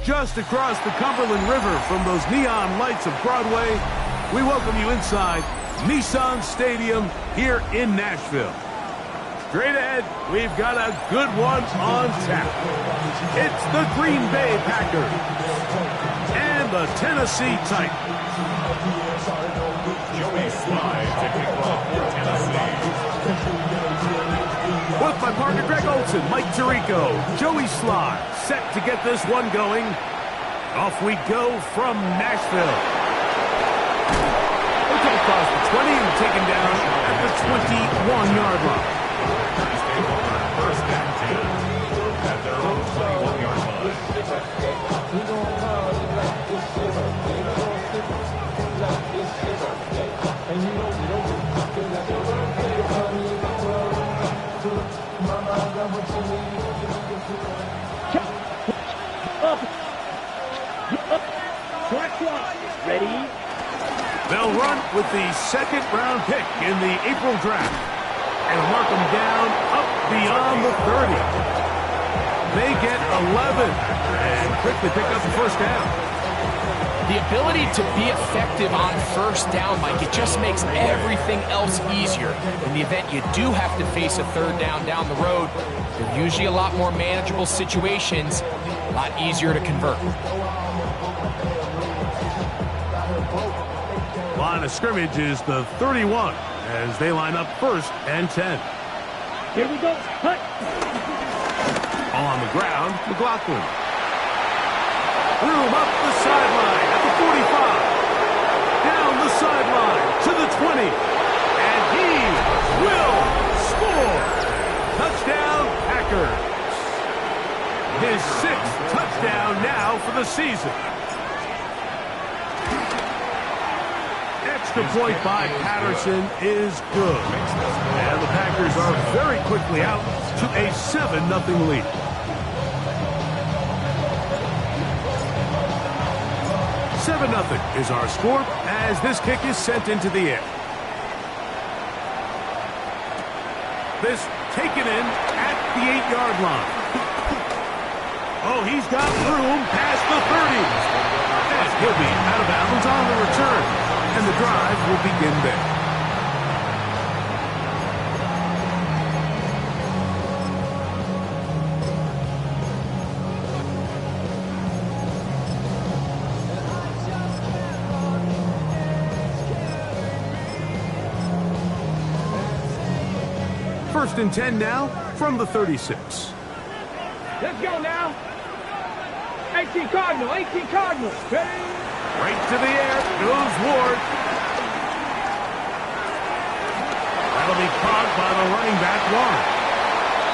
Just across the Cumberland River from those neon lights of Broadway, we welcome you inside Nissan Stadium here in Nashville. Straight ahead, we've got a good one on tap. It's the Green Bay Packers and the Tennessee Titans. Joey Slye taking off for Tennessee. With my partner Greg Olson, Mike Tirico, Joey Slye set to get this one going. Off we go from Nashville. They come across the 20 and taken down at the 21-yard line. First and 10 at their own 21-yard line. Ready? They'll run with the second-round pick in the April draft and mark them down up beyond the 30. They get 11 and quickly pick up the first down. The ability to be effective on first down, Mike, it just makes everything else easier. In the event you do have to face a third down the road, they're usually a lot more manageable situations, a lot easier to convert. Line of scrimmage is the 31 as they line up first and 10. Here we go. Hut. On the ground, McLaughlin. Room up the sideline at the 45. Down the sideline to the 20. And he will score. Touchdown, Packers. His 6th touchdown now for the season. Extra point by Patterson is good. And the Packers are very quickly out to a 7-0 lead. Nothing is our score as this kick is sent into the air. This taken in at the 8-yard line. Oh, he's got room past the 30. And he'll be out of bounds on the return. And the drive will begin there. First and 10 now from the 36. Let's go now. 18 Cardinal, 18 Cardinal. Ready? Right to the air goes Ward. That'll be caught by the running back, Warren.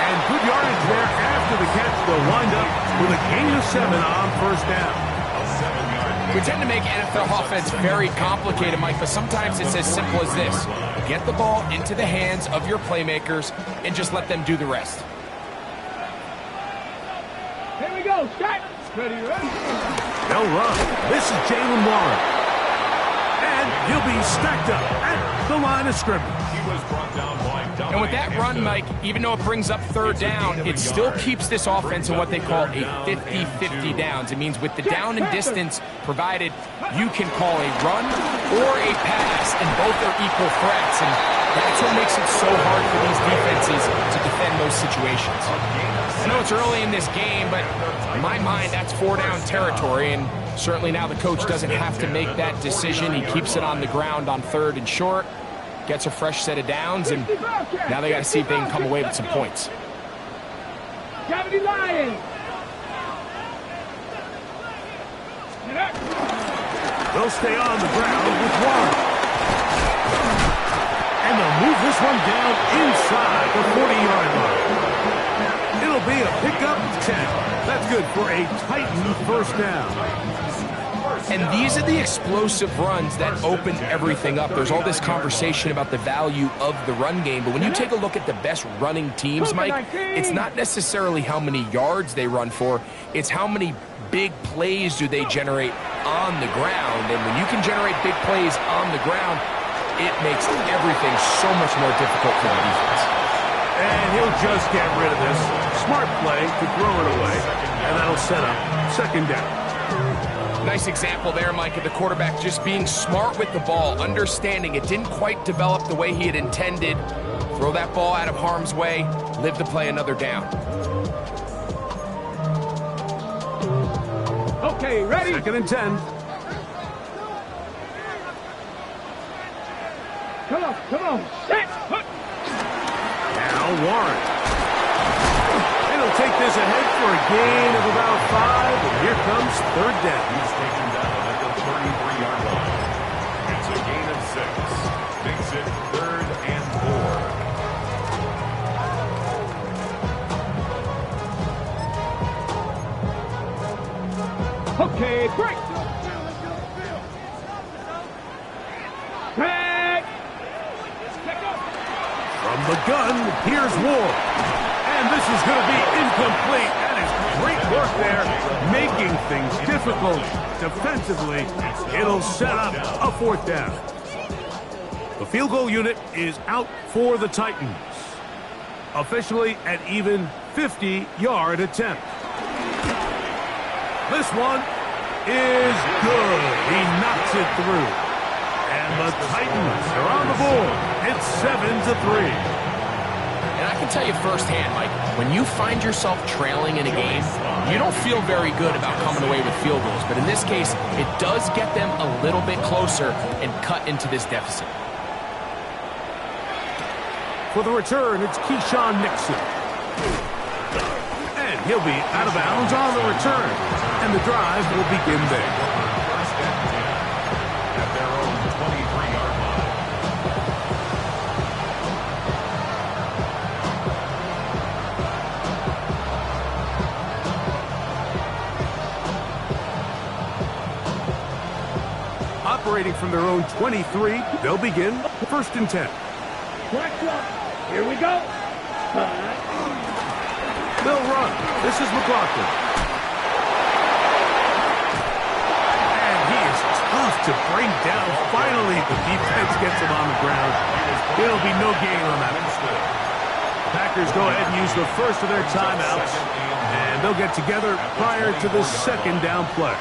And good yardage there after the catch. They'll wind up with a gain of 7 on first down. We tend to make NFL offense very complicated, Mike, but sometimes it's as simple as this. Get the ball into the hands of your playmakers and just let them do the rest. Here we go. Start. Ready, ready. They'll run. This is Jalen Warren. And he'll be stacked up at the line of scrimmage. He was brought down by And with that run, Mike, even though it brings up third down, it still keeps this offense in what they call a 50-50 downs. It means with the down and distance provided, you can call a run or a pass, and both are equal threats. And that's what makes it so hard for these defenses to defend those situations. I know it's early in this game, but in my mind, that's 4-down territory, and certainly now the coach doesn't have to make that decision. He keeps it on the ground on 3rd and short, gets a fresh set of downs, and now they got to see if they can come away with some points. Cavity Lions. They'll stay on the ground with Warren. And they'll move this one down inside the 40-yard line. It'll be a pickup 10. That's good for a Titan first down. And these are the explosive runs that open everything up. There's all this conversation about the value of the run game, but when you take a look at the best running teams, Mike, it's not necessarily how many yards they run for, it's how many big plays do they generate on the ground. And when you can generate big plays on the ground, it makes everything so much more difficult for the defense. And he'll just get rid of this. smart play to throw it away, and that'll set up second down. Nice example there, Mike, of the quarterback just being smart with the ball, understanding it didn't quite develop the way he had intended. Throw that ball out of harm's way, live to play another down. Okay, ready? Second and 10. Come on. Set. Now Warren. And he'll take this ahead for a gain of about 5, and here comes third down. He's taken down at the 33-yard line. It's a gain of 6. Makes it 3rd and 4. Okay, break. Break. From the gun, here's Ward. And this is going to be incomplete. That is great work there, making things difficult defensively. It'll set up a 4th down. The field goal unit is out for the Titans. Officially an even 50-yard attempt. This one is good. He knocks it through. And the Titans are on the board. It's 7-3. And I can tell you firsthand, Mike, when you find yourself trailing in a game, you don't feel very good about coming away with field goals. But in this case, it does get them a little bit closer and cut into this deficit. For the return, it's Keyshawn Nixon. And he'll be out of bounds on the return. And the drive will begin there. First and 10 at their own 23-yard line. Operating from their own 23, they'll begin first and 10. Watch up. Here we go. They'll run. This is McLaughlin. And he is tough to bring down. Finally, the defense gets him on the ground. There'll be no gain on that. Packers go ahead and use the first of their timeouts. And they'll get together prior to the second down play.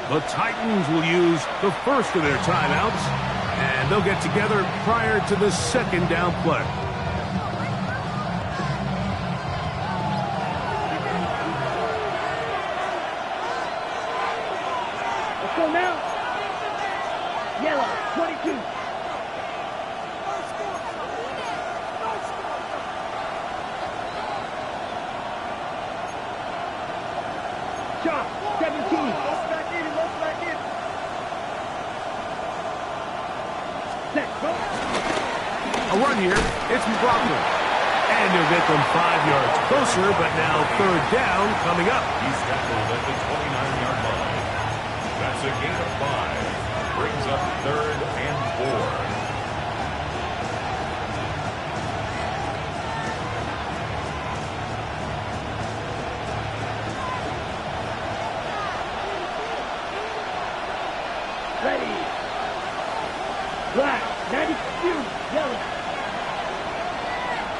The Titans will use the first of their timeouts, and they'll get together prior to the second down play. Let's go now. Yellow, 22. Shot, 17. A run here, it's McLaughlin. And he'll get them 5 yards closer, but now third down coming up. He's tackled at the 29-yard line. That's a gain of 5. Brings up 3rd and 4. Ready. Black, 92, yellow.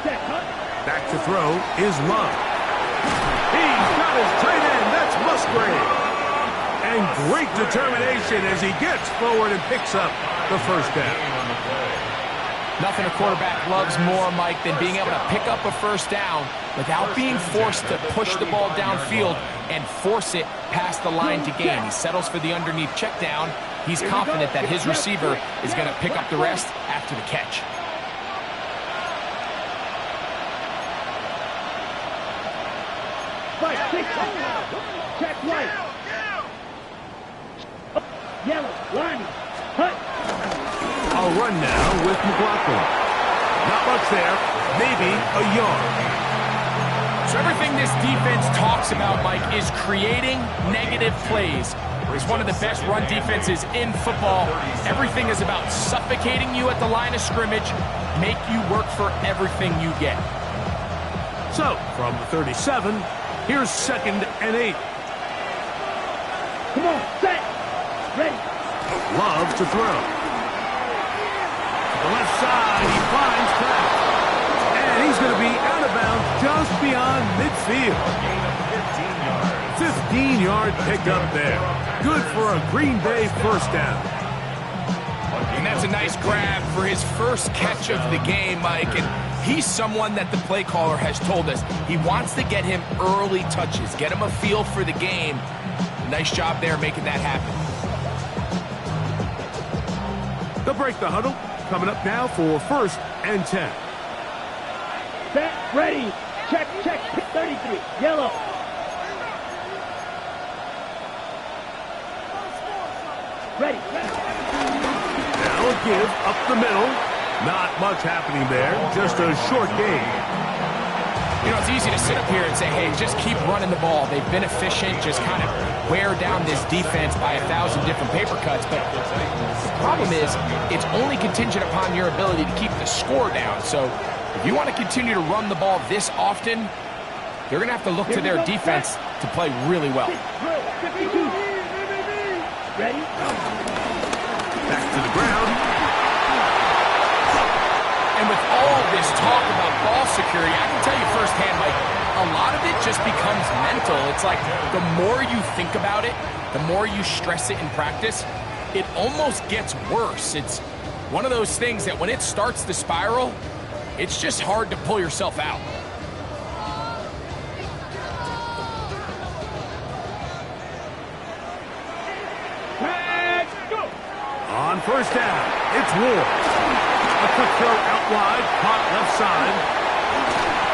Set, huh? Back to throw is Love. He's got his tight end. That's Musgrave. And great determination as he gets forward and picks up the first down. Nothing a quarterback loves more, Mike, than being able to pick up a first down without being forced to push the ball downfield and force it past the line to gain. He settles for the underneath check down. He's confident that his receiver is going to pick up the rest after the catch. Right, 6. Check right. Yellow, line. Hut. I'll run now with McLaughlin. Not much there, maybe a yard. So everything this defense talks about, Mike, is creating negative plays. It's one of the best run defenses in football. Everything is about suffocating you at the line of scrimmage, make you work for everything you get. So, from the 37, Here's 2nd and 8. Come on, set. Ready. Love to throw. To the left side, he finds Pat. And he's going to be out of bounds just beyond midfield. 15-yard pickup there. Good for a Green Bay first down. And that's a nice grab for his first catch of the game, Mike. And he's someone that the play caller has told us he wants to get him early touches, get him a feel for the game. Nice job there making that happen. They'll break the huddle. Coming up now for 1st and 10. Set. Ready. Check, check. 33. Yellow. Ready. Now a give up the middle. Not much happening there. Just a short gain. You know, it's easy to sit up here and say, hey, just keep running the ball. They've been efficient, just kind of wear down this defense by 1,000 different paper cuts. But the problem is, it's only contingent upon your ability to keep the score down. So if you want to continue to run the ball this often, they're going to have to look to their defense to play really well. 52. Ready? Back to the ground. And with all this talk about ball security, I can tell you firsthand, Mike, a lot of it just becomes mental. It's like the more you think about it, the more you stress it in practice, it almost gets worse. It's one of those things that when it starts to spiral, it's just hard to pull yourself out. On 1st down, it's Ward. A quick throw out wide, caught left side.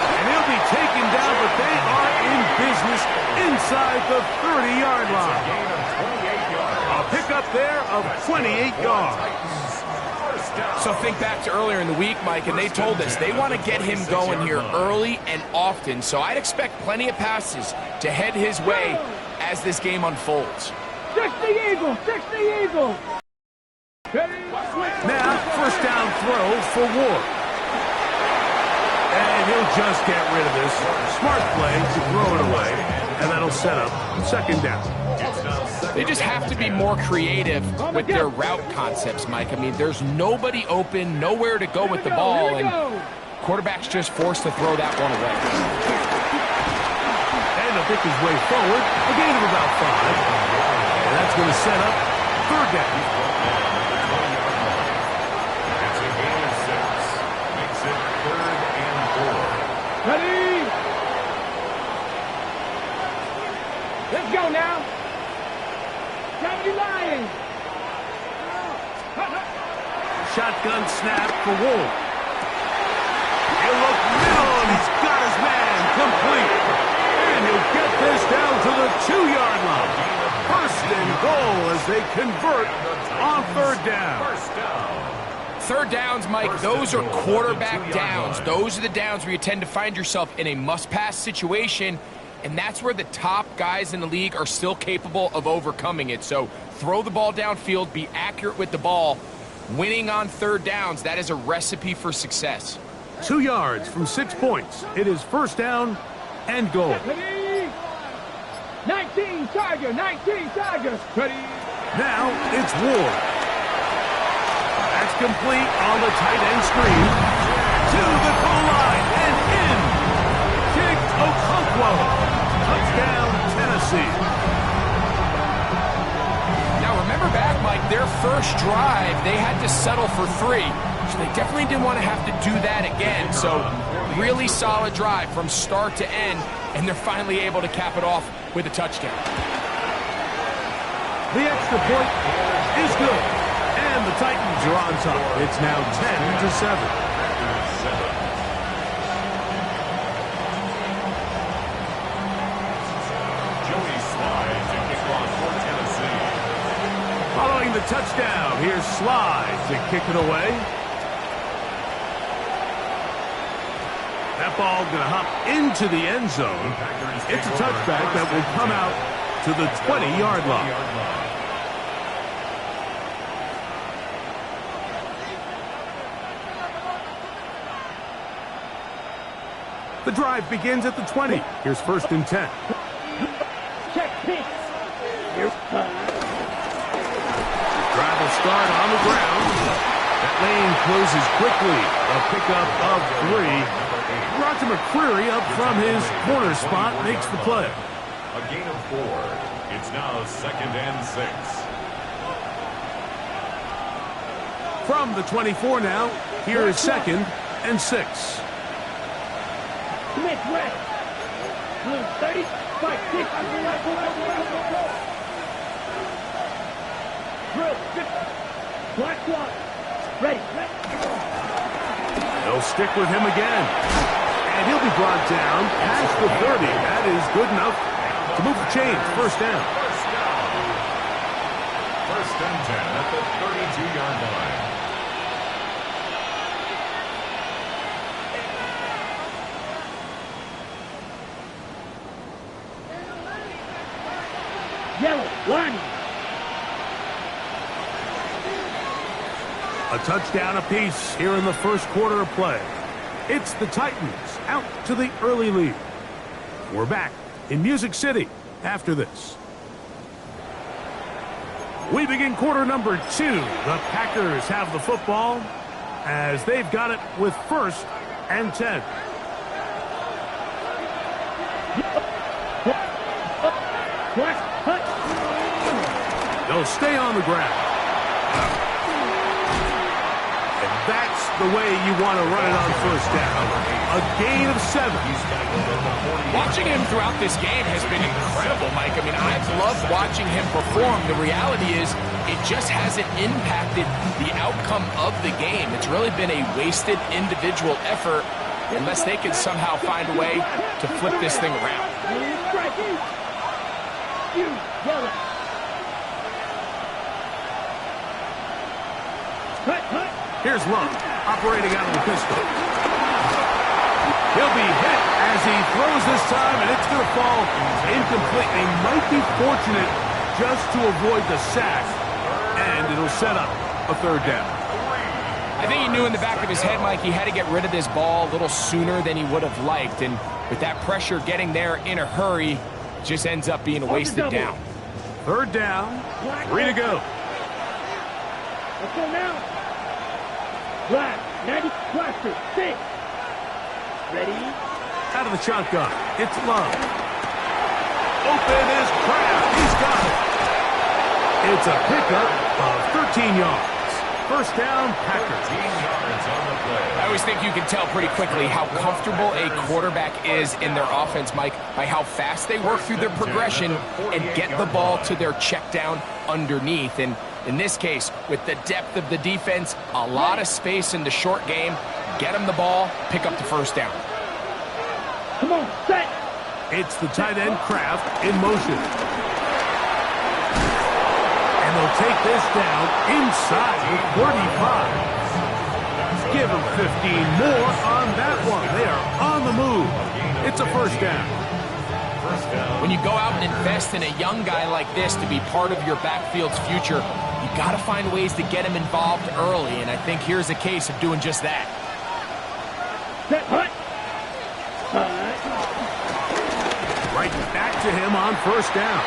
And he'll be taken down, but they are in business inside the 30-yard line. A pickup there of 28 yards. So think back to earlier in the week, Mike, and they told us they want to get him going here early and often. So I'd expect plenty of passes to head his way as this game unfolds. 60 Eagles! 60 Eagles! Now, 1st down throw for Ward. And he'll just get rid of this. Smart play to throw it away. And that'll set up 2nd down. They just have to be more creative with their route concepts, Mike. I mean, there's nobody open, nowhere to go with the ball, and quarterback's just forced to throw that one away. And he'll pick his way forward, a gain of about 5. And that's going to set up 3rd down. Ready? Let's go now. 70 Lions. Shotgun snap for Wolf. He'll look middle, and he's got his man complete. And he'll get this down to the 2-yard line. 1st and goal as they convert on 3rd down. 3rd downs, Mike, those are quarterback downs. Those are the downs where you tend to find yourself in a must-pass situation, and that's where the top guys in the league are still capable of overcoming it. So throw the ball downfield, be accurate with the ball. Winning on 3rd downs, that is a recipe for success. 2 yards from 6 points. It is 1st down and goal. Ready? 19 Chargers. 19 Chargers. Ready? Now it's Ward. That's complete on the tight end screen. To the goal line and in. Jake Okonkwo. Touchdown, Tennessee. Now remember back, Mike, their first drive, they had to settle for 3. So they definitely didn't want to have to do that again. So really solid drive from start to end, and they're finally able to cap it off with a touchdown. The extra point is good. And the Titans are on top. It's now 10-7. Joey Slide to kick off for Tennessee. Following the touchdown, here's Slide to kick it away. That ball going to hop into the end zone. It's a touchback that will come out to the 20-yard line. The drive begins at the 20. Here's 1st and 10. Check pitch. Here's Drive will start on the ground. That lane closes quickly. A pickup of 3. Roger McCreary up from his corner spot makes the play. A gain of 4. It's now 2nd and 6. From the 24 now, here is 2nd and 6. Smith West. Blue 30. Fight 6. Drill. Black one. Ready. They'll stick with him again. And he'll be brought down past the 30. That is good enough to move the chains. 1st down. 1st and 10 at the 32-yard line. Yellow. Line. A touchdown apiece here in the 1st quarter of play. It's the Titans out to the early lead. We're back in Music City after this. We begin quarter number 2. The Packers have the football as they've got it with 1st and 10. They'll stay on the ground. And that's the way you want to run it on 1st down. A gain of 7. Watching him throughout this game has been incredible, Mike. I mean, I've loved watching him perform. The reality is it just hasn't impacted the outcome of the game. It's really been a wasted individual effort unless they can somehow find a way to flip this thing around. Here's Love, operating out of the pistol. He'll be hit as he throws this time, and it's going to fall incomplete. They might be fortunate just to avoid the sack, and it'll set up a 3rd down. I think he knew in the back of his head, Mike, he had to get rid of this ball a little sooner than he would have liked, and with that pressure getting there in a hurry, just ends up being a wasted down. 3rd down, 3 to go. Let's go now. Black, 90, cluster, 6. Ready? Out of the shotgun, it's Love. Open is Kraft. He's got it. It's a pickup of 13 yards. 1st down, Packers. 13 yards on the play. I always think you can tell pretty quickly how comfortable a quarterback is in their offense, Mike, by how fast they work through their progression and get the ball to their check down underneath. And in this case, with the depth of the defense, a lot of space in the short game, get them the ball, pick up the 1st down. Come on, set. It's the tight end, Kraft, in motion. And they'll take this down inside the 35. Give them 15 more on that one. They are on the move. It's a 1st down. When you go out and invest in a young guy like this to be part of your backfield's future, you got to find ways to get him involved early, and I think here's a case of doing just that. Set, hut. Right back to him on 1st down.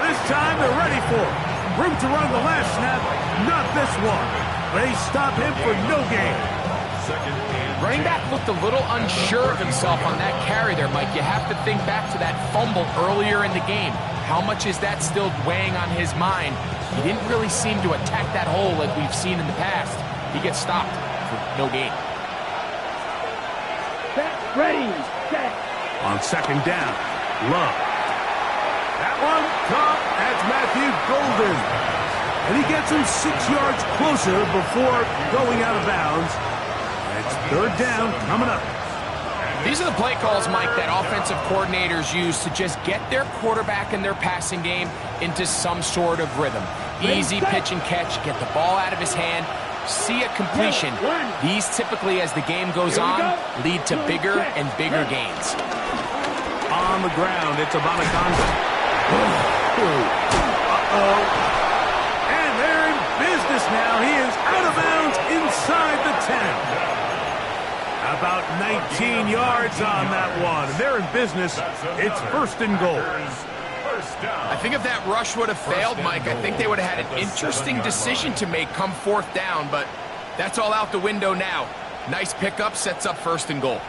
This time they're ready for it. Room to run the last snap, not this one. They stop him for no gain. Running back looked a little unsure of himself on that carry there, Mike. You have to think back to that fumble earlier in the game. How much is that still weighing on his mind? He didn't really seem to attack that hole like we've seen in the past. He gets stopped for no gain. Set, ready, set. On 2nd down, Love. That one caught. That's Matthew Golden. And he gets him 6 yards closer before going out of bounds. It's 3rd down coming up. These are the play calls, Mike, that offensive coordinators use to just get their quarterback and their passing game into some sort of rhythm. Easy pitch and catch, get the ball out of his hand, see a completion. These typically, as the game goes on, lead to bigger and bigger gains. On the ground, it's Abanaconda. Uh-oh. And they're in business now. He is out of bounds inside the 10. About 19 yards on that one. They're in business. It's first and goal. I think if that rush would have failed, Mike, I think they would have had an interesting decision to make come fourth down, but that's all out the window now. Nice pickup, sets up first and goal.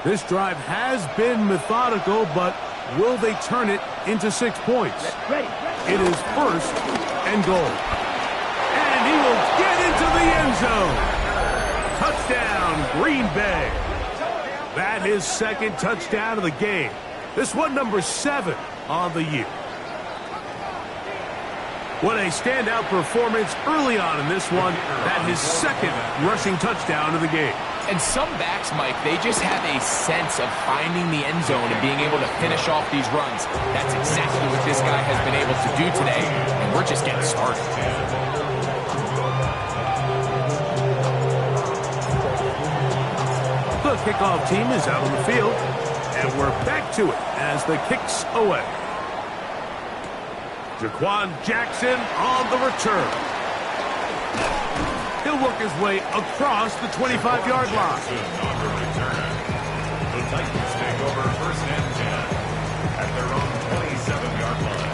This drive has been methodical, but will they turn it into 6 points? It is first and goal. And he will get into the end zone. Touchdown, Green Bay. That is second touchdown of the game. This one number 7 on the year. What a standout performance early on in this one. That his second rushing touchdown of the game. And some backs, Mike, they just have a sense of finding the end zone and being able to finish off these runs. That's exactly what this guy has been able to do today, and we're just getting started. The kickoff team is out on the field, and we're back to it as the kick's away. Jaquan Jackson on the return. He'll work his way across the 25-yard line. The Titans take over first and 10 at their own 27-yard line.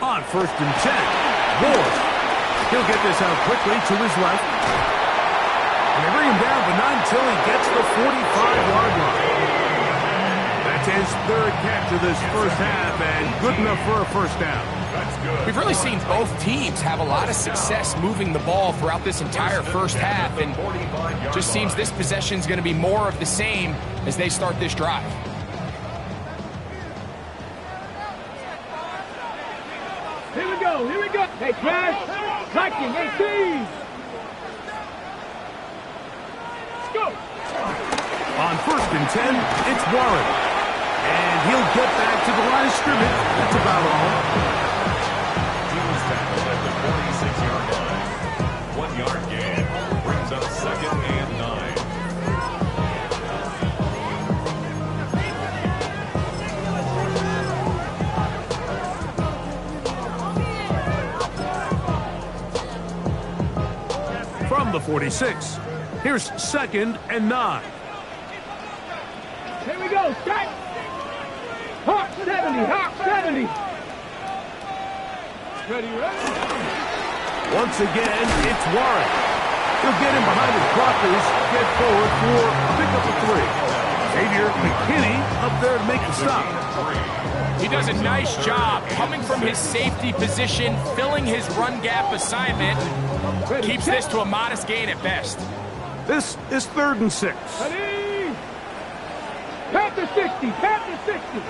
On first and 10, Ward. He'll get this out quickly to his left. And they bring him down, but not until he gets the 45-yard line. That's his third catch of this first half, and good enough for a first down. We've really seen both teams have a lot of success moving the ball throughout this entire first half, and just seems this possession is going to be more of the same as they start this drive. Here we go, here we go. Hey, Crash, tracking, 18. Let's go. On first and 10, it's Warren. And he'll get back to the line of scrimmage. That's about all. He was tackled at the 46-yard line. 1 yard gain brings up second and 9. From the 46, here's second and 9. Here we go, strike. Hawk 70, Hawk 70. Ready, ready. Once again, it's Warren. He'll get in behind his blockers, get forward for a pickup of 3. Xavier McKinney up there to make the stop. He does a nice job coming from his safety position, filling his run gap assignment. Keeps this to a modest gain at best. This is third and 6. Ready. Panther 60, Panther 60.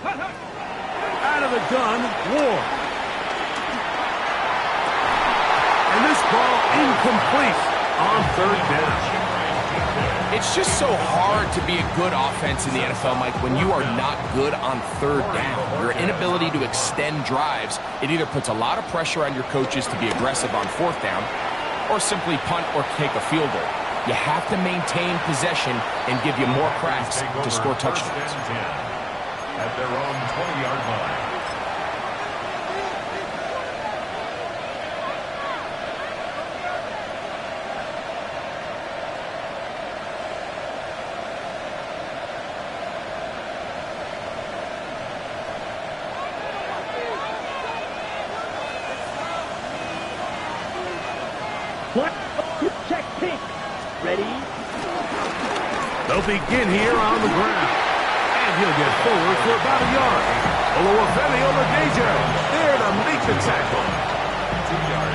Out of the gun, Ward. And this ball incomplete on third down. It's just so hard to be a good offense in the NFL, Mike, when you are not good on third down. Your inability to extend drives, it either puts a lot of pressure on your coaches to be aggressive on fourth down or simply punt or take a field goal. You have to maintain possession and give you more cracks to score touchdowns. At their own 20-yard line. What? Check pink. Ready. They'll begin here on the ground. And he'll get forward for about a yard. Oluwafemi Oladejo there to make the tackle.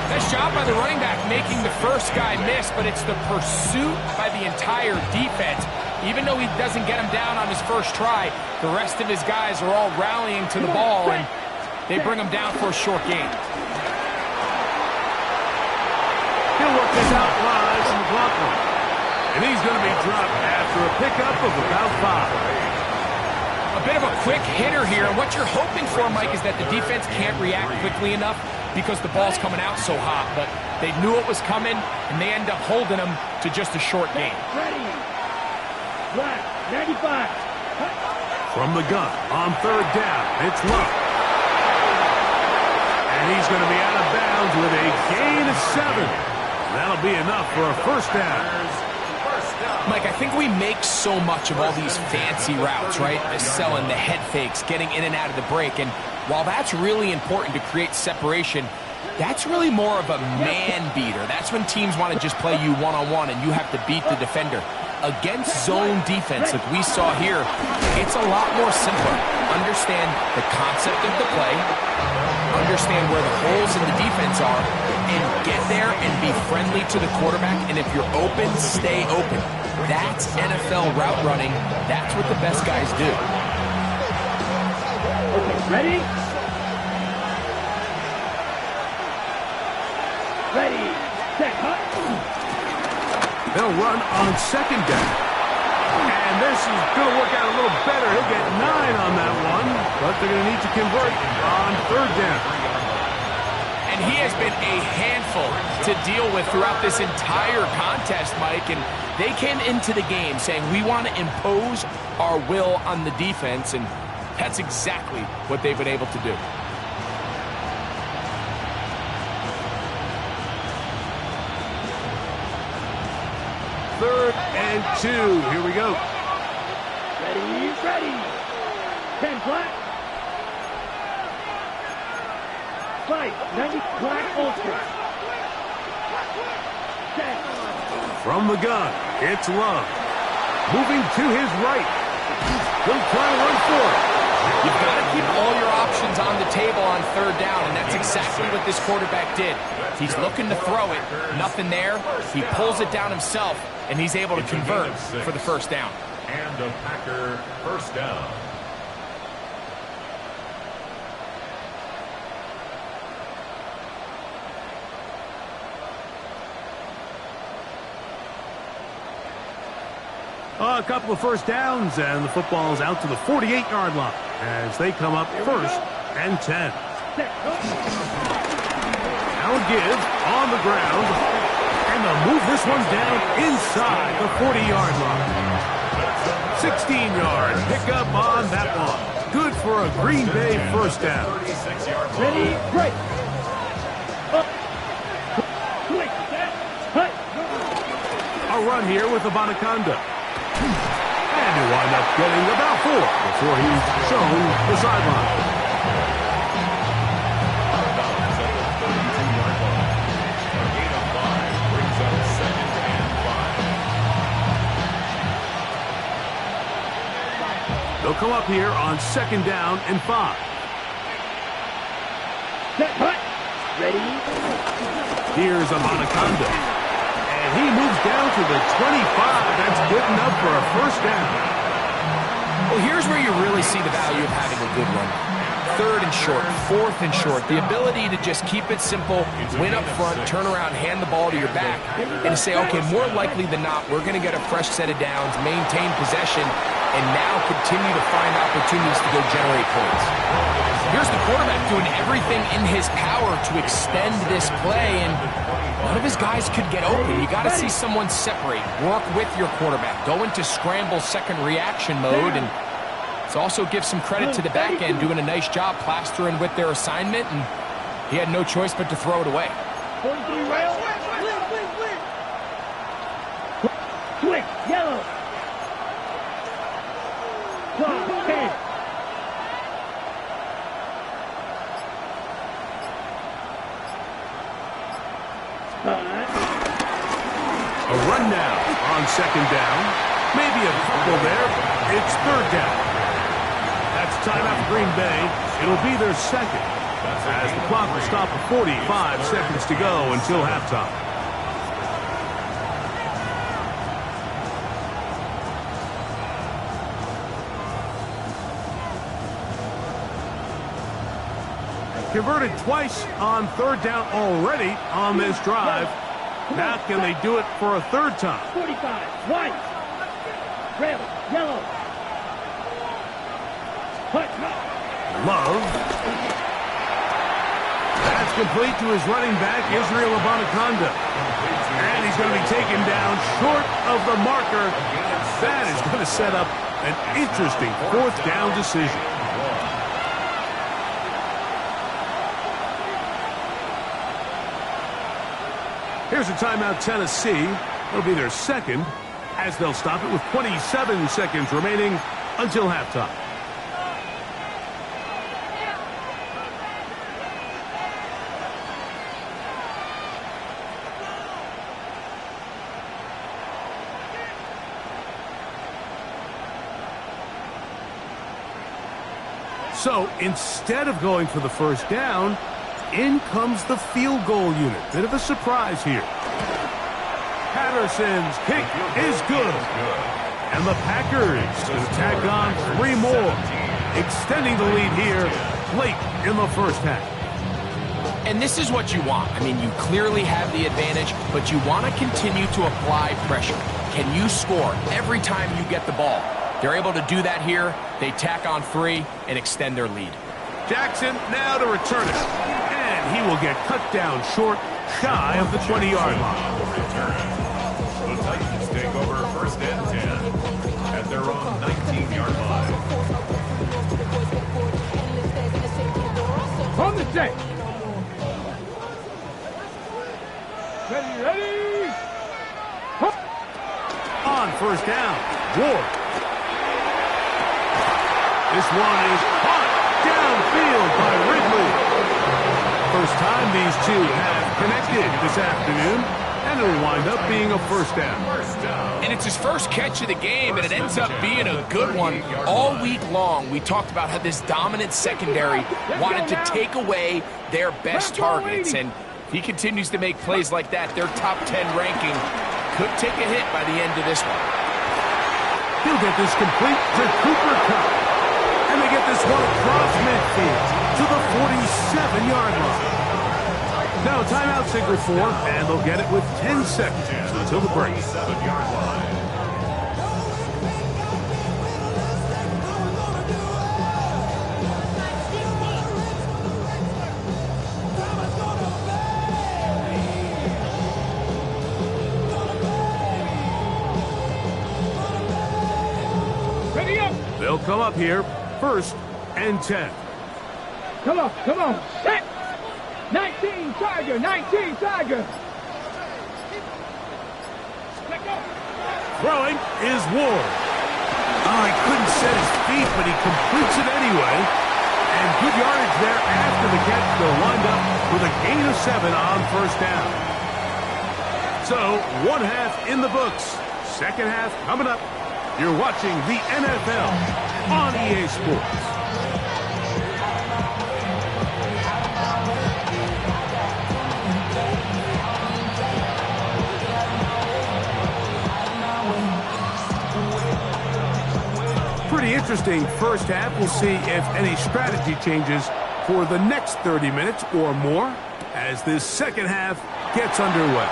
Nice job by the running back making the first guy miss, but it's the pursuit by the entire defense. Even though he doesn't get him down on his first try, the rest of his guys are all rallying to the ball, and they bring him down for a short gain. He'll work this out live from the blocker. And he's going to be dropped after a pickup of about 5. A A bit of a quick hitter here, and what you're hoping for, Mike, is that the defense can't react quickly enough because the ball's coming out so hot, but they knew it was coming, and they end up holding them to just a short game. Ready. Black, 95. From the gun, on third down, it's Love. And he's going to be out of bounds with a gain of 7. That'll be enough for a first down. Mike, I think we make so much of all these fancy routes, right? Selling the head fakes, getting in and out of the break. And while that's really important to create separation, that's really more of a man beater. That's when teams want to just play you one-on-one and you have to beat the defender. Against zone defense like we saw here, it's a lot more simpler. Understand the concept of the play, understand where the holes in the defense are, and get there and be friendly to the quarterback. And if you're open, stay open. That's NFL route running. That's what the best guys do. Okay, ready? Ready, set, hut. They'll run on second down. And this is going to work out a little better. He'll get 9 on that one, but they're going to need to convert on third down. And he has been a handful to deal with throughout this entire contest, Mike. And they came into the game saying, we want to impose our will on the defense, and that's exactly what they've been able to do. Third and 2. Here we go. Ready, ready. 10 black. 5, 90 black ultra. Set. From the gun, it's Love. Moving to his right. He'll try to run for it. You've got to keep all your options on the table on third down, and that's exactly what this quarterback did. He's looking to throw it, nothing there. He pulls it down himself, and he's able to convert for the first down. And a Packer first down. A couple of first downs, and the football's out to the 48-yard line as they come up first and 10. Now a give on the ground, and they'll move this one down inside the 40-yard line. 16-yard pickup on that one. Good for a Green Bay first down. Ready, break. Up. Quick, set, hut. A run here with Abanaconda. And he'll wind up getting about 4 before he's shown the sideline. They'll come up here on second down and 5. Set, hut. Ready. Here's Abanaconda. And he moves down to the 25. That's good enough for a first down. Well, here's where you really see the value of having a good run. Third and short, fourth and short. The ability to just keep it simple, win up front, turn around, hand the ball to your back, and to say, okay, more likely than not, we're going to get a fresh set of downs, maintain possession, and now continue to find opportunities to go generate points. Here's the quarterback doing everything in his power to extend this play, and none of his guys could get open. You got to see someone separate, work with your quarterback, go into scramble second reaction mode, and it also gives some credit to the back end doing a nice job plastering with their assignment, and he had no choice but to throw it away. 43 rail. Quick, yellow. 10. A run now on second down. Maybe a fumble there. It's third down. That's timeout for Green Bay. It'll be their second, as the clock will stop at 45 seconds to go until halftime. Converted twice on third down already on this drive. Now can they do it for a third time? 45, white. Red, yellow. Love. That's complete to his running back, Israel Abanaconda. And he's going to be taken down short of the marker. That is going to set up an interesting fourth down decision. Here's a timeout, Tennessee. It'll be their second, as they'll stop it with 27 seconds remaining until halftime. So instead of going for the first down, in comes the field goal unit. Bit of a surprise here. Patterson's kick is good. And the Packers going to tack on 3 more, extending the lead here late in the first half. And this is what you want. I mean, you clearly have the advantage, but you want to continue to apply pressure. Can you score every time you get the ball? They're able to do that here. They tack on 3 and extend their lead. Jackson now to return it. And he will get cut down short, shy of the 20-yard line. The Titans take over first and 10 at their own 19-yard line. On the set. Ready. On first down, Ward. This one is caught downfield by Ridley. First time these two have connected this afternoon, and it'll wind up being a first down. And it's his first catch of the game, and it ends up being a good one. All week long, we talked about how this dominant secondary wanted to take away their best targets, and if he continues to make plays like that, their top 10 ranking could take a hit by the end of this one. He'll get this complete to Cooper Kupp. And they get this one across midfield to the 47-yard line. Now timeout signal 4, and they'll get it with 10 seconds until the break. 47-yard line. Ready up. They'll come up here. First and 10. Come on. Set. 19 Tiger. Let go. Throwing is Ward. Oh, he couldn't set his feet, but he completes it anyway. And good yardage there after the catch. They'll wind up with a gain of 7 on first down. So, one half in the books. Second half coming up. You're watching the NFL on EA Sports. Pretty interesting first half. We'll see if any strategy changes for the next 30 minutes or more as this second half gets underway.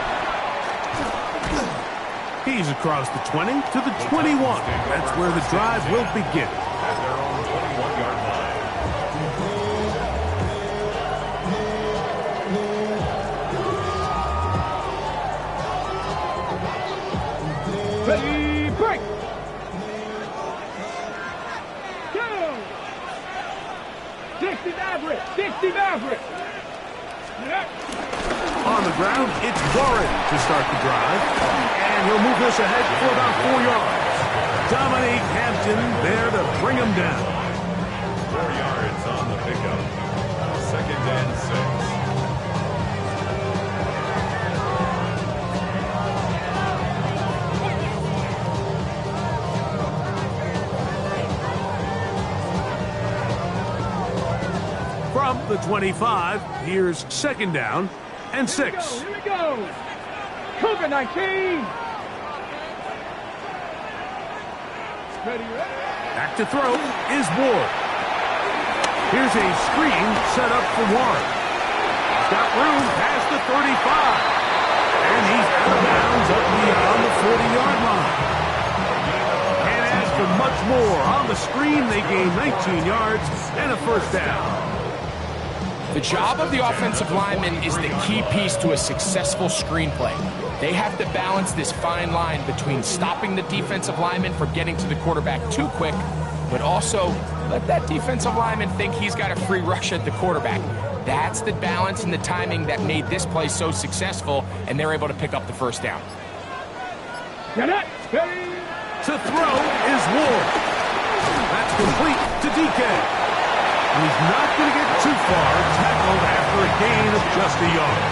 He's across the 20 to the 21. That's where the drive will begin. At their own 21-yard line. Ready, break. Go. 60 Maverick. On the ground, it's Warren to start the drive. And he'll move this ahead for about 4 yards. Dominique Hampton there to bring him down. 4 yards on the pickup. Second and 6. From the 25, here's second down and 6. Here we go. Cougar 19. Ready. Back to throw is Ward. Here's a screen set up for Warren. He's got room past the 35. And he's out of bounds up beyond the 40-yard line. Can't ask for much Here's Moore on the screen. They gain 19 yards and a first down. The job of the offensive lineman is the key piece to a successful screenplay. They have to balance this fine line between stopping the defensive lineman from getting to the quarterback too quick, but also let that defensive lineman think he's got a free rush at the quarterback. That's the balance and the timing that made this play so successful, and they're able to pick up the first down. To throw is Ward. That's complete to DK. He's not going to get too far, tackled after a gain of just a yard.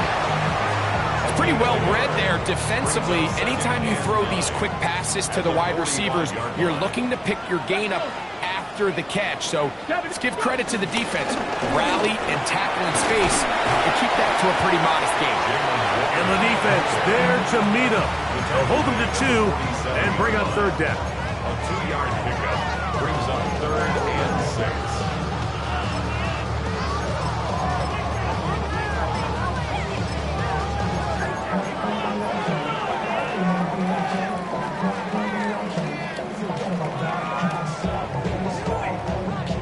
It's pretty well read there defensively. Anytime you throw these quick passes to the wide receivers, you're looking to pick your gain up after the catch. So let's give credit to the defense. Rally and tackle in space and keep that to a pretty modest gain. And the defense there to meet him. They'll hold him to 2 and bring up third down. A 2-yard pickup brings up 3rd and 6.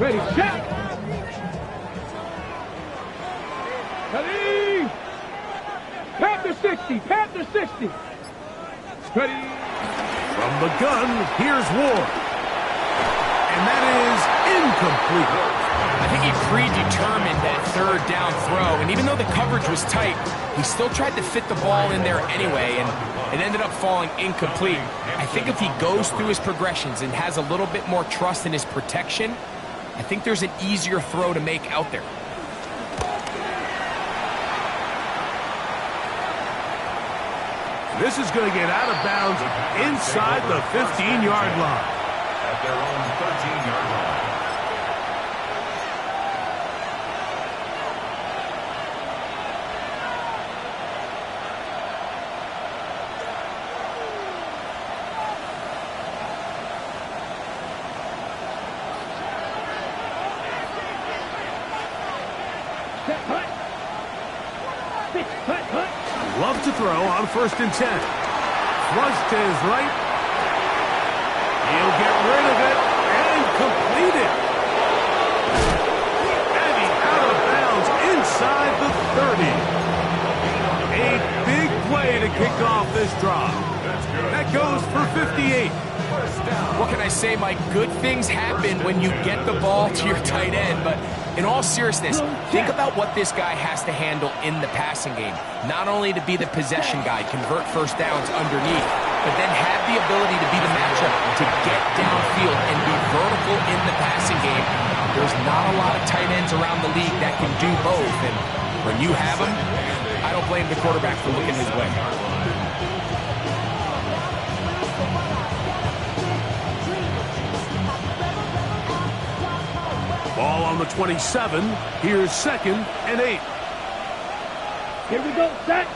Ready, check! Ready! Panther 60, Panther 60! Ready! From the gun, here's Ward. And that is incomplete. I think he predetermined that third down throw, and even though the coverage was tight, he still tried to fit the ball in there anyway, and it ended up falling incomplete. I think if he goes through his progressions and has a little bit more trust in his protection, I think there's an easier throw to make out there. This is going to get out of bounds inside the 15-yard line. At their own 13-yard line. Love to throw on 1st and 10. Flush to his right. He'll get rid of it and complete it. And he's out of bounds inside the 30. A big play to kick off this drive. That goes for 58. What can I say, Mike? Good things happen when you get the ball to your tight end, but in all seriousness, think about what this guy has to handle in the passing game. Not only to be the possession guy, convert first downs underneath, but then have the ability to be the matchup to get downfield and be vertical in the passing game. There's not a lot of tight ends around the league that can do both, and when you have them, I don't blame the quarterback for looking his way. Ball on the 27. Here's 2nd and 8. Here we go, set!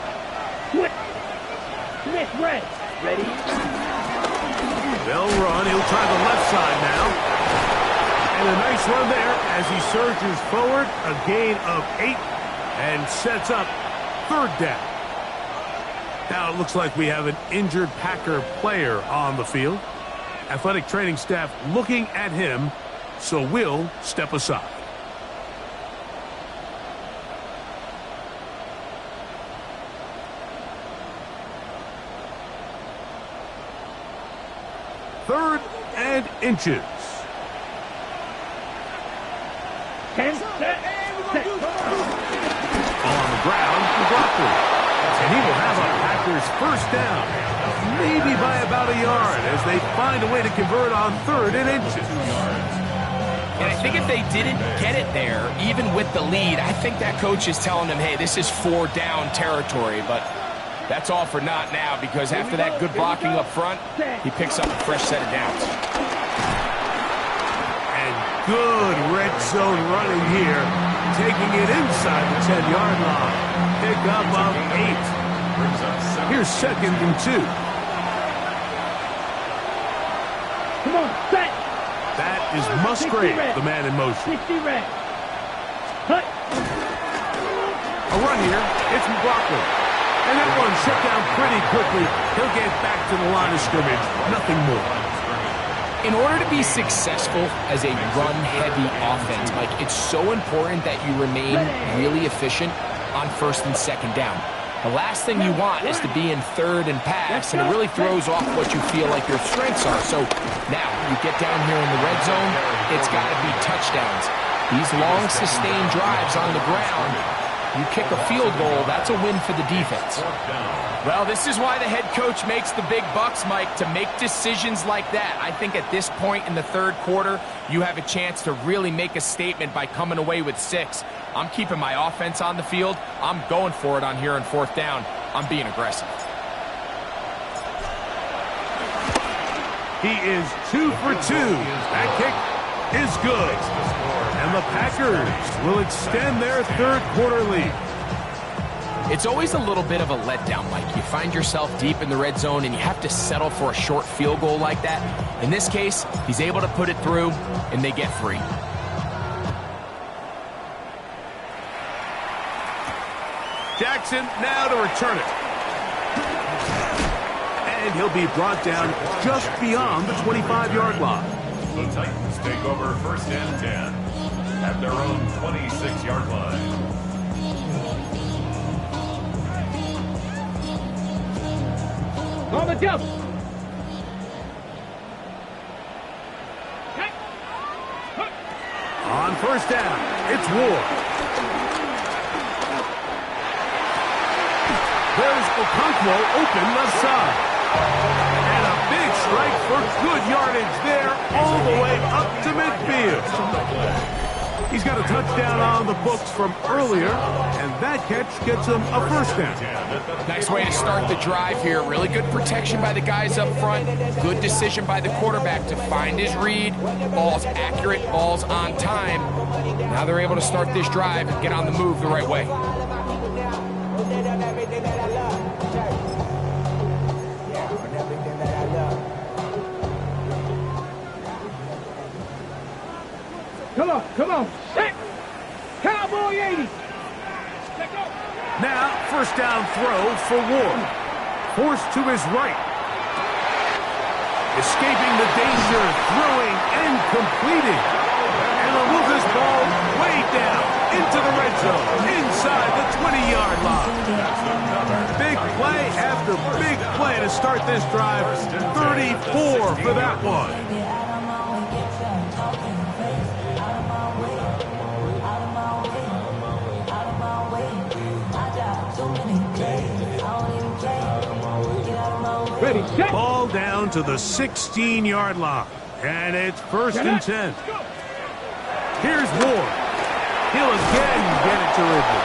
Switch! Smith, red! Ready? They'll run. He'll try the left side now. And a nice run there as he surges forward. A gain of 8 and sets up 3rd down. Now it looks like we have an injured Packer player on the field. Athletic training staff looking at him, so we'll step aside. Third and inches. 10, set! On the ground for Broccoli. And he will have a Packers first down. Maybe by about a yard as they find a way to convert on 3rd and inches. And I think if they didn't get it there, even with the lead, I think that coach is telling them, hey, this is 4 down territory. But that's all for naught now, because after that good blocking up front, he picks up a fresh set of downs. And good red zone running here, taking it inside the 10-yard line. Pick up of 8. Here's 2nd and 2. Come on, set! That is Musgrave, the man in motion. 60 red. Cut! A run here. It's McLaughlin. And that one shut down pretty quickly. He'll get back to the line of scrimmage. Nothing more. In order to be successful as a run-heavy offense, Mike, it's so important that you remain really efficient on first and second down. The last thing you want is to be in third and pass, and it really throws off what you feel like your strengths are. So now you get down here in the red zone, it's got to be touchdowns. These long, sustained drives on the ground, you kick a field goal, that's a win for the defense. Well, this is why the head coach makes the big bucks, Mike, to make decisions like that. I think at this point in the third quarter, you have a chance to really make a statement by coming away with 6. I'm keeping my offense on the field. I'm going for it on here on fourth down. I'm being aggressive. He is 2 for 2. That kick is good. And the Packers will extend their third quarter lead. It's always a little bit of a letdown, Mike. You find yourself deep in the red zone and you have to settle for a short field goal like that. In this case, he's able to put it through, and they get 3. Jackson now to return it. And he'll be brought down just beyond the 25-yard line. The Titans take over first and 10 at their own 26-yard line. On the jump. On first down, it's Ward. There's Okonkwo open left side. And a big strike for good yardage there all the way up to midfield. He's got a touchdown on the books from earlier, and that catch gets him a first down. Nice way to start the drive here. Really good protection by the guys up front. Good decision by the quarterback to find his read. Ball's accurate, ball's on time. Now they're able to start this drive and get on the move the right way. Come on. Set. Cowboy 80. Now, first down throw for Ward. Forced to his right. Escaping the danger, throwing and completing. And he'll move this ball way down into the red zone, inside the 20-yard line. Big play after big play to start this drive. 34 for that one. Ready, set. Ball down to the 16-yard line. And it's first and 10. Here's Ward. He'll again get it to Ridley.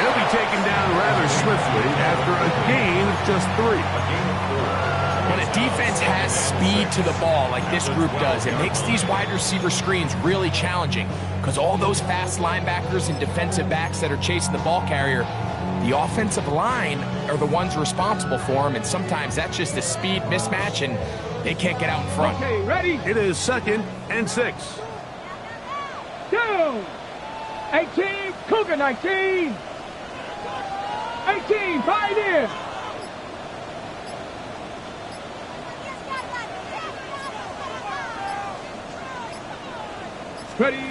He'll be taken down rather swiftly after a gain of just 3. When a defense has speed to the ball like this group does, it makes these wide receiver screens really challenging because all those fast linebackers and defensive backs that are chasing the ball carrier, the offensive line are the ones responsible for them, and sometimes that's just a speed mismatch, and they can't get out in front. Okay, ready? It is second and 6. Down. 18, Cougar 19. 18, Pioneer. Ready.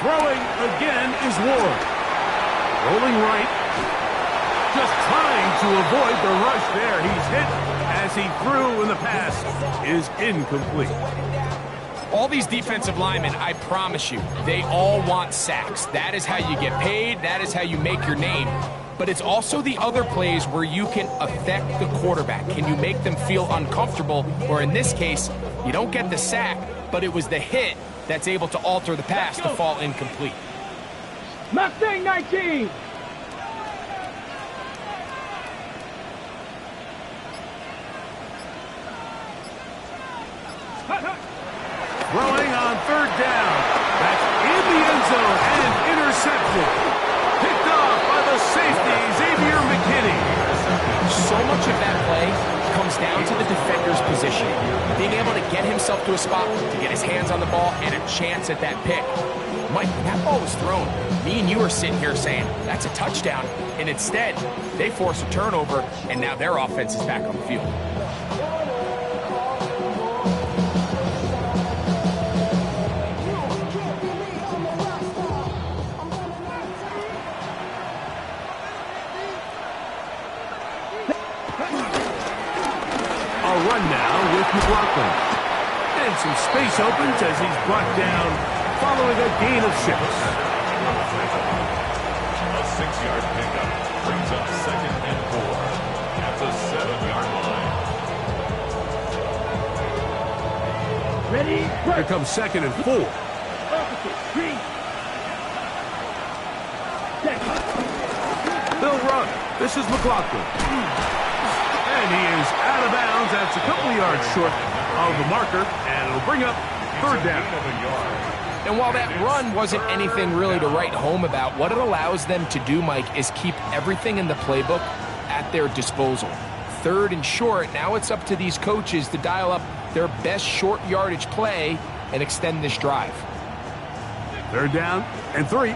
Throwing again is Ward. Rolling right. Just trying to avoid the rush there. He's hit as he threw, and the pass is incomplete. All these defensive linemen, I promise you, they all want sacks. That is how you get paid. That is how you make your name. But it's also the other plays where you can affect the quarterback. Can you make them feel uncomfortable? Or in this case, you don't get the sack, but it was the hit that's able to alter the pass to fall incomplete. Mustang 19. Throwing on third down. That's in the end zone and intercepted. Picked off by the safety, Xavier McKinney. So much of that play comes down to the defender's position. Being able to get himself to a spot, to get his hands on the ball, and a chance at that pick. Mike, when that ball was thrown, me and you were sitting here saying, that's a touchdown. And instead, they force a turnover, and now their offense is back on the field. run now with McLaughlin. And some space opens as he's brought down following a gain of 6. A 6-yard pickup brings up 2nd and 4 at the 7-yard line. Ready? Here comes 2nd and 4. Opposite. Green. Set. They'll run. This is McLaughlin. And he is out of bounds. That's a couple of yards short of the marker, and it'll bring up 3rd down. And while that run wasn't anything really to write home about, what it allows them to do, Mike, is keep everything in the playbook at their disposal. 3rd and short, now it's up to these coaches to dial up their best short yardage play and extend this drive. 3rd down and 3.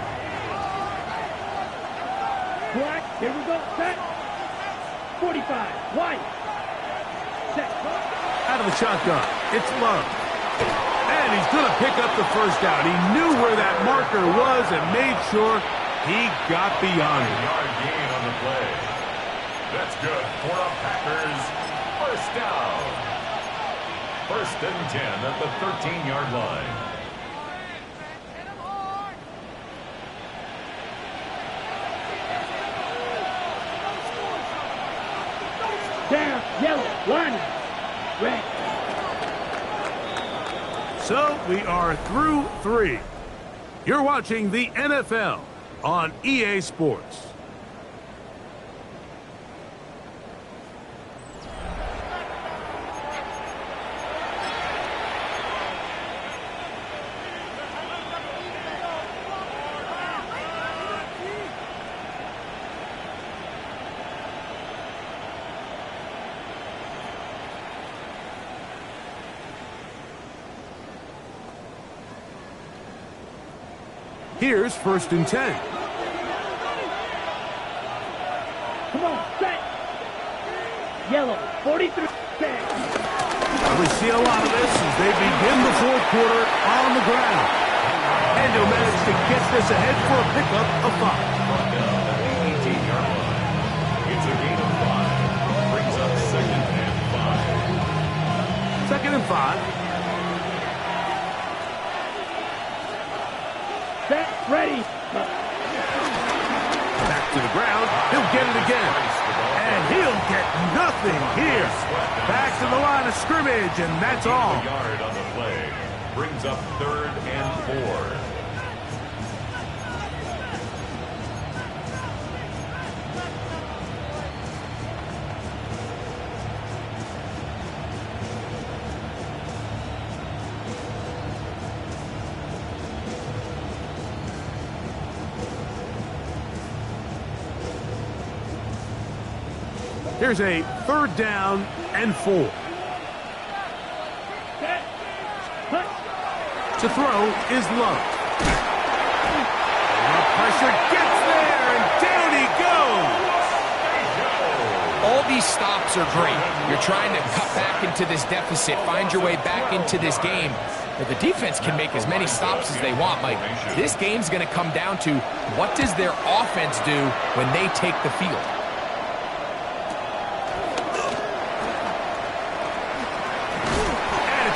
Black. Here we go. Set. 45. White. Set. Out of the shotgun. It's Love. And he's going to pick up the 1st down. He knew where that marker was and made sure he got beyond it. Yard gain on the play. That's good for the Packers. 1st down. 1st and 10 at the 13-yard line. Down. Yellow. Line. Red. So we are through 3. You're watching the NFL on EA Sports. Here's 1st and 10. Come on. Set. Yellow. 43. Set. We see a lot of this as they begin the 4th quarter on the ground. And he'll manage to get this ahead for a pickup of 5. Brought down at the 18-yard line. It's a gain of 5. Brings up 2nd and 5. 2nd and 5. Set. Ready. Back to the ground. He'll get it again. And he'll get nothing here. Back to the line of scrimmage, and that's all. A yard on the play. Brings up 3rd and 4. Here's a 3rd down and 4. Set. Hunt. To throw is Love. The pressure gets there, and down he goes. All these stops are great. You're trying to cut back into this deficit, find your way back into this game. But the defense can make as many stops as they want, Mike. This game's going to come down to what does their offense do when they take the field.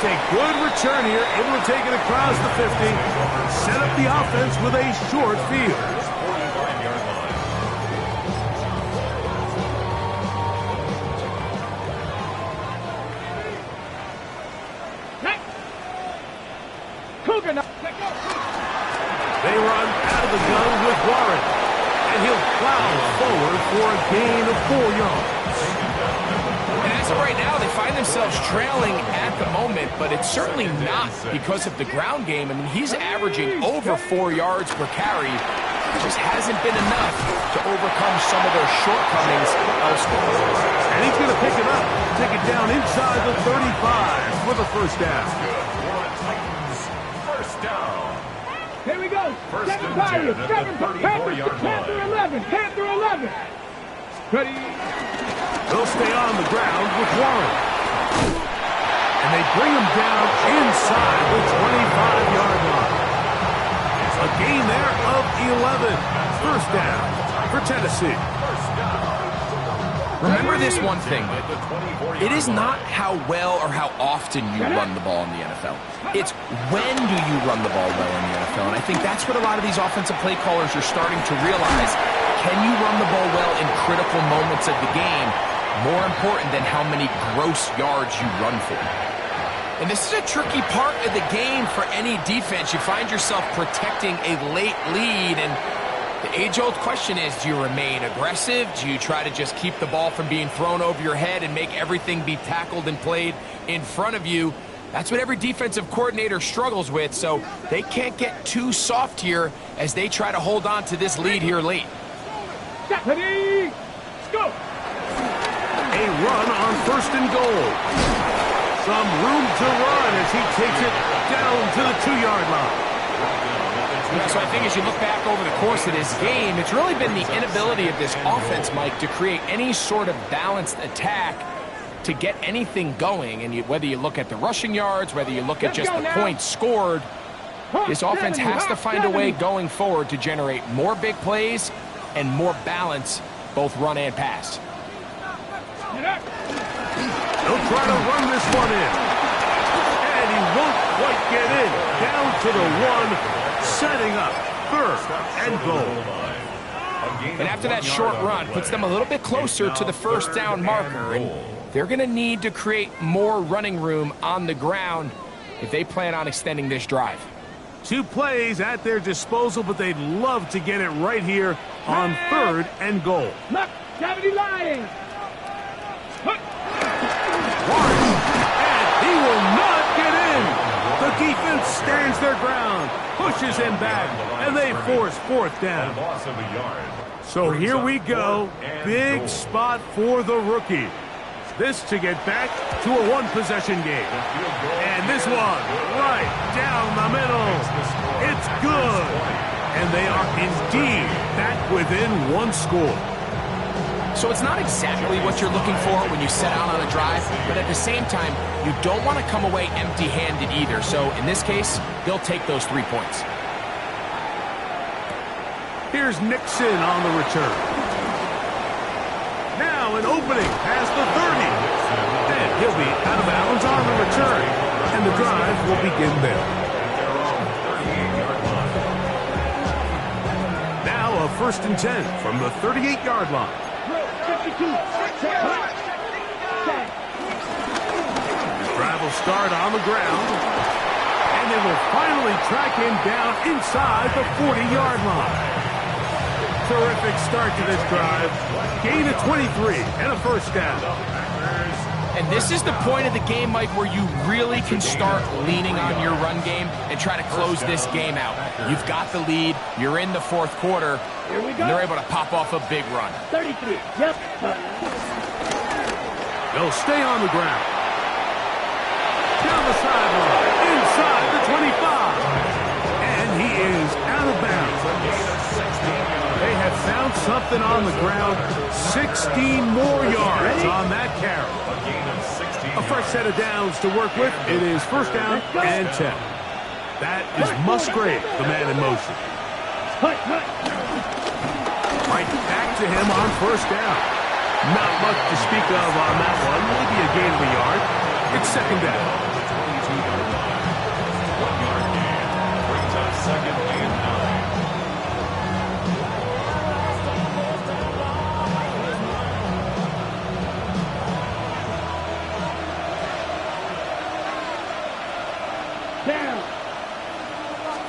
A good return here, able to take it across the 50. Set up the offense with a short field. 45-yard line. Next. Cougar. They run out of the gun with Warren. And he'll plow forward for a gain of 4 yards. And as of right now, they find themselves trailing at the moment, but it's certainly not because of the ground game. I mean, he's averaging over 4 yards per carry. It just hasn't been enough to overcome some of their shortcomings elsewhere. And he's going to pick it up, take it down inside the 35 for the 1st down. Titans, 1st down. Here we go. First 7 and Tigers. 10 at the 34-yard line. Panther 11. Panther 11. Ready. They'll stay on the ground with Warren. And they bring him down inside the 25-yard line. A gain there of 11. 1st down for Tennessee. Remember this one thing. It is not how well or how often you run the ball in the NFL. It's when do you run the ball well in the NFL. And I think that's what a lot of these offensive play callers are starting to realize. Can you run the ball well in critical moments of the game? More important than how many gross yards you run for. And this is a tricky part of the game for any defense. You find yourself protecting a late lead, and the age-old question is, do you remain aggressive? Do you try to just keep the ball from being thrown over your head and make everything be tackled and played in front of you? That's what every defensive coordinator struggles with, so they can't get too soft here as they try to hold on to this lead here late. Ready, go! A run on 1st and goal. Some room to run as he takes it down to the 2-yard line. Yeah, so I think as you look back over the course of this game, it's really been the inability of this offense, Mike, to create any sort of balanced attack to get anything going. And whether you look at the rushing yards, whether you look at just the points scored, this offense has to find a way going forward to generate more big plays and more balance, both run and pass. He'll try to run this one in. And he won't quite get in. Down to the 1, setting up 3rd and goal. And after that short run, puts them a little bit closer to the 1st down marker. And they're going to need to create more running room on the ground if they plan on extending this drive. 2 plays at their disposal, but they'd love to get it right here on 3rd and goal. Look, 70 lying. And he will not get in. The defense stands their ground, pushes him back, and they force 4th down. So here we go. Big spot for the rookie. This to get back to a 1-possession game. And this one right down the middle. It's good. And they are indeed back within 1 score. So it's not exactly what you're looking for when you set out on a drive, but at the same time, you don't want to come away empty-handed either. So in this case, they'll take those 3 points. Here's Nixon on the return. Now an opening past the 30. And he'll be out of bounds on the return. And the drive will begin there. Now a 1st and 10 from the 38-yard line. 52. Drive will start on the ground. And they will finally track him down inside the 40-yard line. Terrific start to this drive. Gain of 23 and a 1st down. And this is the point of the game, Mike, where you really can start leaning on your run game and try to close this game out. You've got the lead. You're in the 4th quarter. Here we go. And they're able to pop off a big run. 33. Yep. They'll stay on the ground. Down the sideline. Inside the 25. And he is out of bounds. They have found something on the ground. 16 more yards on that carry. A fresh set of downs to work with. It is 1st down and 10. That is Musgrave, the man in motion. Right back to him on 1st down. Not much to speak of on that one. Maybe a gain of a yard. It's 2nd down. 1-yard gain brings up 2nd and 9. Down.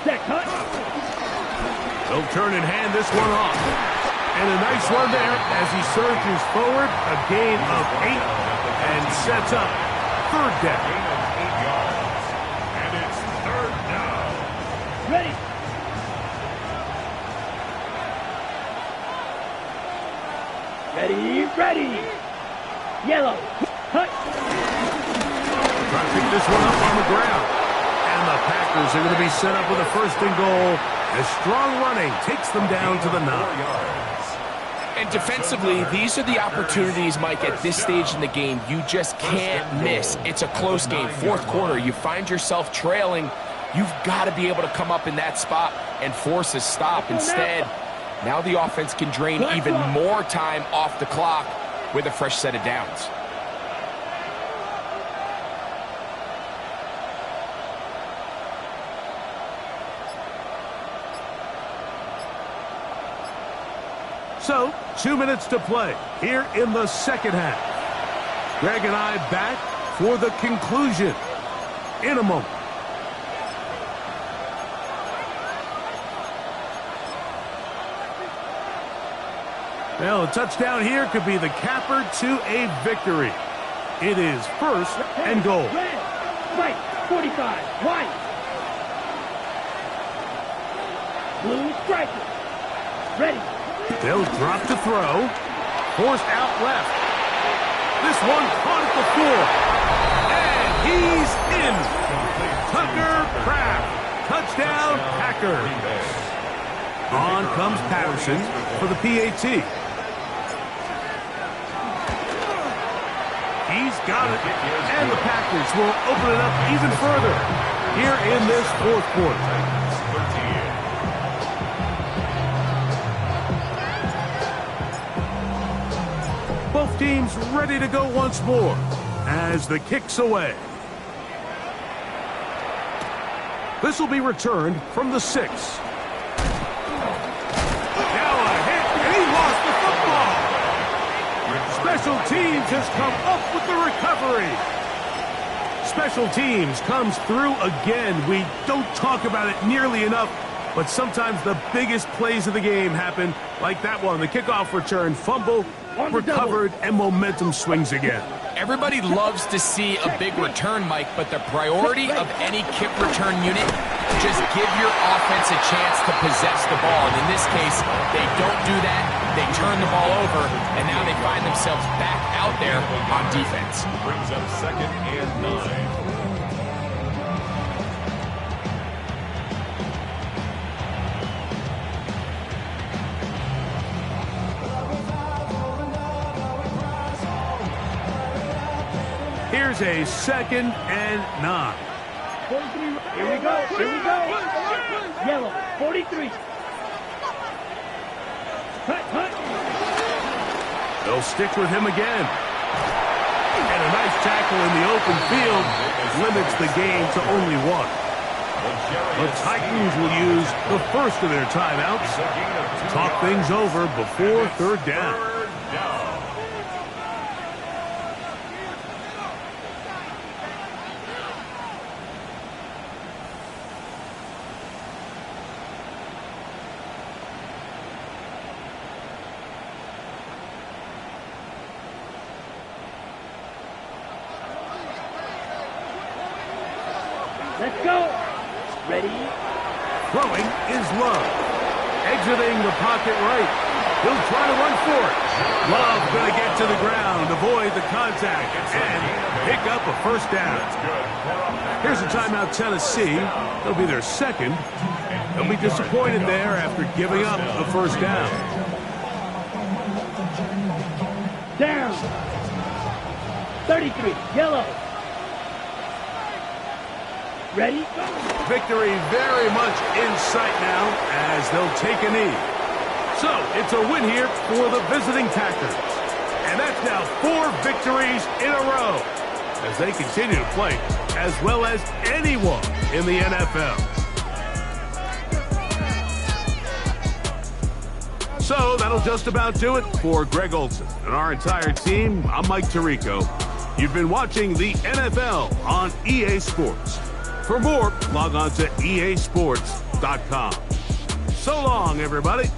Set cut. They'll turn and hand this one off. And a nice run there as he surges forward. A gain of 8 and sets up 3rd down. Gain of 8 yards. And it's 3rd down. Ready. Ready. Yellow. Cut. Try to pick this one up on the ground. And the Packers are going to be set up with a 1st and goal as strong running takes them down to the 9. And defensively, these are the opportunities, Mike, at this stage in the game you just can't miss. It's a close game. 4th quarter, you find yourself trailing. You've got to be able to come up in that spot and force a stop. Instead, now the offense can drain even more time off the clock with a fresh set of downs. So, 2 minutes to play here in the second half. Greg and I back for the conclusion in a moment. Well, a touchdown here could be the capper to a victory. It is first and goal. Red, right, 45, white. Blue striker. Ready. They'll drop to throw. Forced out left. This one caught at the floor. And he's in. Tucker Kraft. Touchdown, Packers. On comes Patterson for the PAT. He's got it. And the Packers will open it up even further here in this fourth quarter. Both teams ready to go once more as the kick's away. This will be returned from the 6. Now a hit, and he lost the football. Special teams has come up with the recovery. Special teams comes through again. We don't talk about it nearly enough, but sometimes the biggest plays of the game happen like that one. The kickoff return, fumble, recovered, and momentum swings again. Everybody loves to see a big return, Mike, but the priority of any kick return unit, just give your offense a chance to possess the ball. And in this case, they don't do that. They turn the ball over, and now they find themselves back out there on defense. Brings up 2nd and 9. Here's a 2nd and 9. 43. Here we go. Here we go. Yellow, 43. Hut, hut. They'll stick with him again. And a nice tackle in the open field limits the game to only 1. The Titans will use the first of their timeouts to talk things over before third down. Let's go. Ready. Throwing is Love. Exiting the pocket right. He'll try to run for it. Love going to get to the ground, avoid the contact, and pick up a first down. Here's a timeout, Tennessee. It'll be their second. They'll be disappointed there after giving up the first down. Down. 33. Yellow. Ready? Victory very much in sight now as they'll take a knee. So, it's a win here for the visiting Packers. And that's now 4 victories in a row as they continue to play as well as anyone in the NFL. So, that'll just about do it for Greg Olson and our entire team. I'm Mike Tirico. You've been watching the NFL on EA Sports. For more, log on to easports.com. So long, everybody.